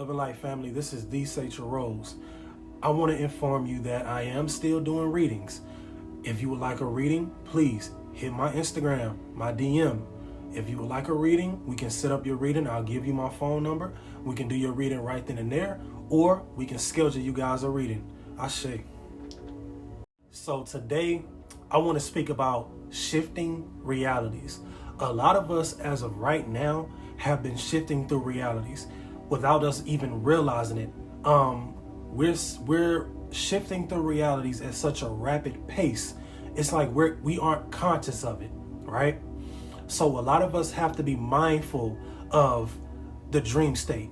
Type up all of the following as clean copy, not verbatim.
Love and light family, this is the Satrilrose. I want to inform you that I am still doing readings. If you would like a reading, please hit my Instagram, my DM. If you would like a reading, we can set up your reading. I'll give you my phone number. We can do your reading right then and there, or we can schedule you guys a reading. Ashe. So today, I want to speak about shifting realities. A lot of us, as of right now, have been shifting through realities without us even realizing it. We're shifting through realities at such a rapid pace. It's like we aren't conscious of it, right? So a lot of us have to be mindful of the dream state.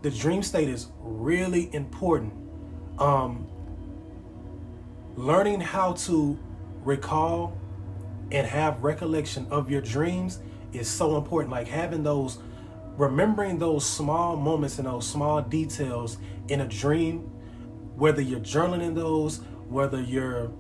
The dream state is really important. Learning how to recall and have recollection of your dreams is so important. Like remembering those small moments and those small details in a dream, whether you're journaling those, whether you're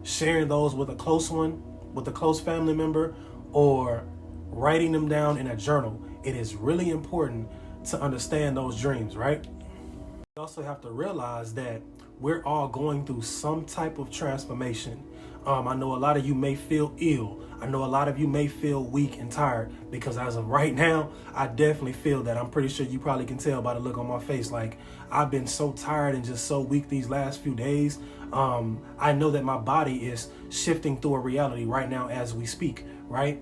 sharing those with a close one, with a close family member, or writing them down in a journal. It is really important to understand those dreams, right? You also have to realize that we're all going through some type of transformation. I know a lot of you may feel ill. I know a lot of you may feel weak and tired, because as of right now, I definitely feel that. I'm pretty sure you probably can tell by the look on my face. Like, I've been so tired and just so weak these last few days. I know that my body is shifting through a reality right now as we speak, right?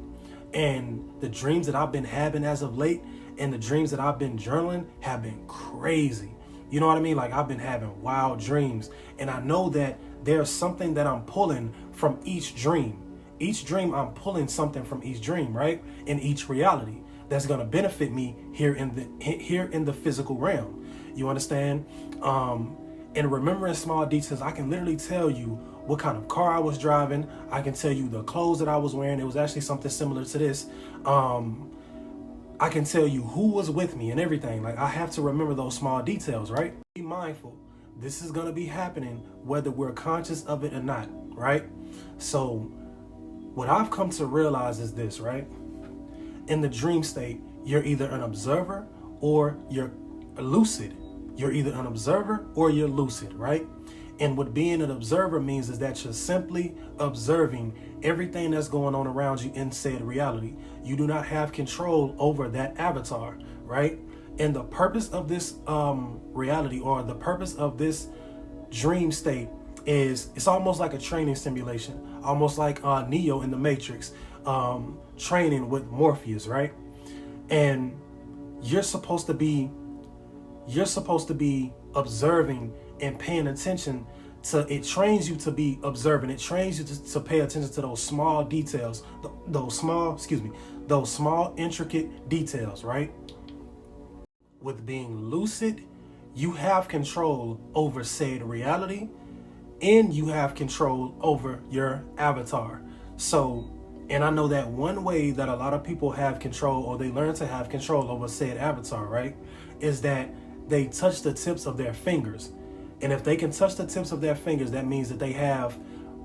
And the dreams that I've been having as of late and the dreams that I've been journaling have been crazy. You know what I mean? Like, I've been having wild dreams, and I know that there's something that I'm pulling from each dream. Each dream, I'm pulling something from each dream, right? In each reality that's going to benefit me here in the physical realm. You understand? And remembering small details, I can literally tell you what kind of car I was driving. I can tell you the clothes that I was wearing. It was actually something similar to this. I can tell you who was with me and everything. Like, I have to remember those small details, right? Be mindful. This is going to be happening whether we're conscious of it or not, right? So what I've come to realize is this, right? In the dream state, you're either an observer or you're lucid. You're either an observer or you're lucid, right? And what being an observer means is that you're simply observing everything that's going on around you in said reality. You do not have control over that avatar, right? And the purpose of this reality, or the purpose of this dream state, is it's almost like a training simulation, almost like Neo in the Matrix, training with Morpheus, right? And you're supposed to be observing and paying attention to it. Trains you to be observant. It trains you to pay attention to those small details, those small intricate details, right? With being lucid, you have control over said reality, and you have control over your avatar. So, and I know that one way that a lot of people have control, or they learn to have control over said avatar, right, is that they touch the tips of their fingers. And if they can touch the tips of their fingers, that means that they have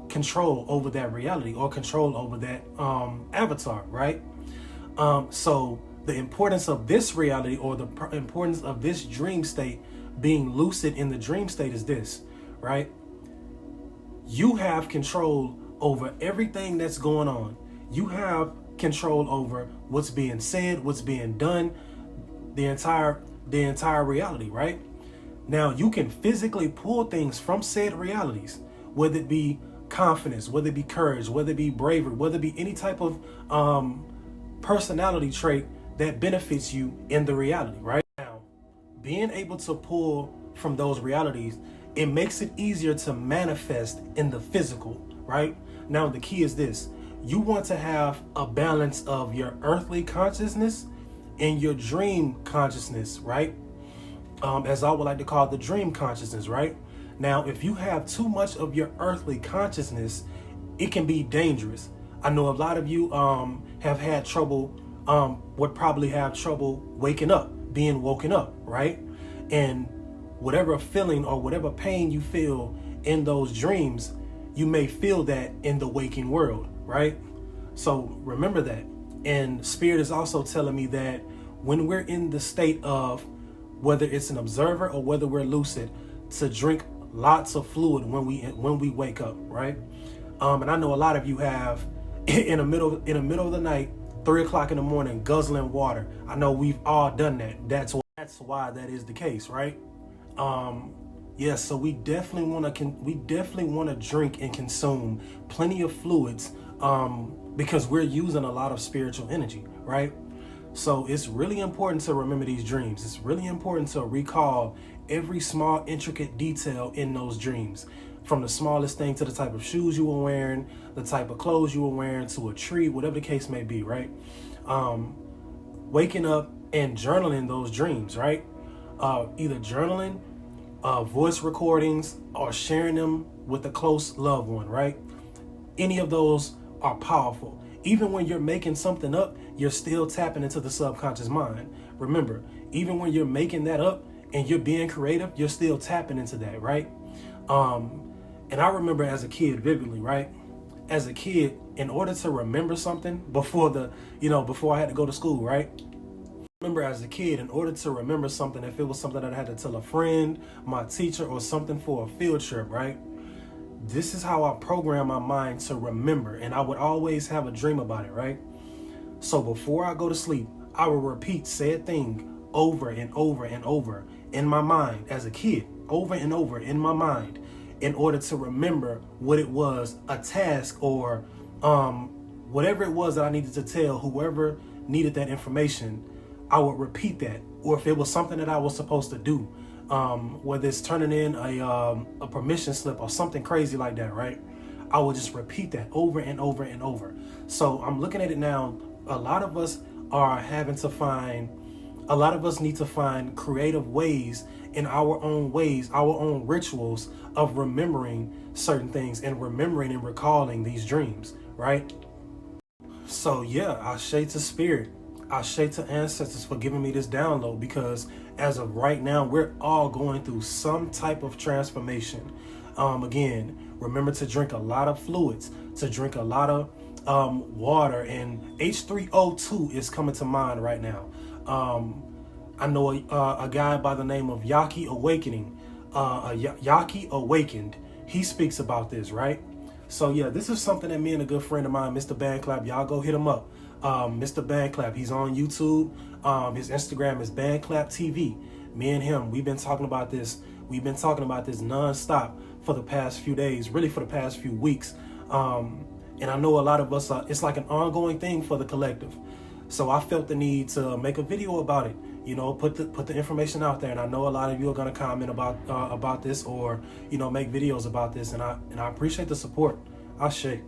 control over that reality, or control over that avatar, right? So the importance of this reality, or the importance of this dream state, being lucid in the dream state, is this, right? You have control over everything that's going on. You have control over what's being said, what's being done, the entire reality, right? Now, you can physically pull things from said realities, whether it be confidence, whether it be courage, whether it be bravery, whether it be any type of personality trait that benefits you in the reality, right? Now, being able to pull from those realities, it makes it easier to manifest in the physical, right? Now, the key is this. You want to have a balance of your earthly consciousness and your dream consciousness, right? As I would like to call it, the dream consciousness, right? Now, if you have too much of your earthly consciousness, it can be dangerous. I know a lot of you have had trouble, would probably have trouble waking up, being woken up, right? And whatever feeling or whatever pain you feel in those dreams, you may feel that in the waking world, right? So remember that. And Spirit is also telling me that when we're in the state of, whether it's an observer or whether we're lucid, to drink lots of fluid when we wake up, right? And I know a lot of you have in the middle of the night, 3 o'clock in the morning, guzzling water. I know we've all done that. That's why that is the case, right? Yeah, so we definitely want to drink and consume plenty of fluids, because we're using a lot of spiritual energy, right? So it's really important to remember these dreams. It's really important to recall every small intricate detail in those dreams, from the smallest thing to the type of shoes you were wearing, the type of clothes you were wearing, to a tree, whatever the case may be, right? Waking up and journaling those dreams, right? Either journaling, voice recordings, or sharing them with a close loved one, right? Any of those are powerful. Even when you're making something up, you're still tapping into the subconscious mind. Remember, even when you're making that up and you're being creative, you're still tapping into that, right? And I remember as a kid vividly, right? As a kid, in order to remember something before I had to go to school, right? Remember as a kid, in order to remember something, if it was something that I had to tell a friend, my teacher, or something for a field trip, right? This is how I program my mind to remember. And I would always have a dream about it, right? So before I go to sleep, I will repeat said thing over and over and over in my mind as a kid, over and over in my mind, in order to remember what it was, a task, or whatever it was that I needed to tell whoever needed that information. I would repeat that. Or if it was something that I was supposed to do, whether it's turning in a permission slip or something crazy like that, right? I will just repeat that over and over and over. So I'm looking at it now. A lot of us need to find creative ways, in our own rituals of remembering certain things and remembering and recalling these dreams, right? So yeah, Ashe to spirit. Ashe to ancestors for giving me this download, because as of right now, we're all going through some type of transformation. Again, remember to drink a lot of fluids, to drink a lot of water, and H3O2 is coming to mind right now. I know a guy by the name of Yaki Awakened. He speaks about this, right? So yeah, this is something that me and a good friend of mine, Mr. Bandclap, y'all go hit him up. Mr. Bandclap, he's on YouTube. His Instagram is Bandclap TV. Me and him, we've been talking about this nonstop for the past few days, really for the past few weeks. And I know a lot of us, it's like an ongoing thing for the collective. So I felt the need to make a video about it, put the information out there. And I know a lot of you are going to comment about this, or, make videos about this. And I appreciate the support. Ashe.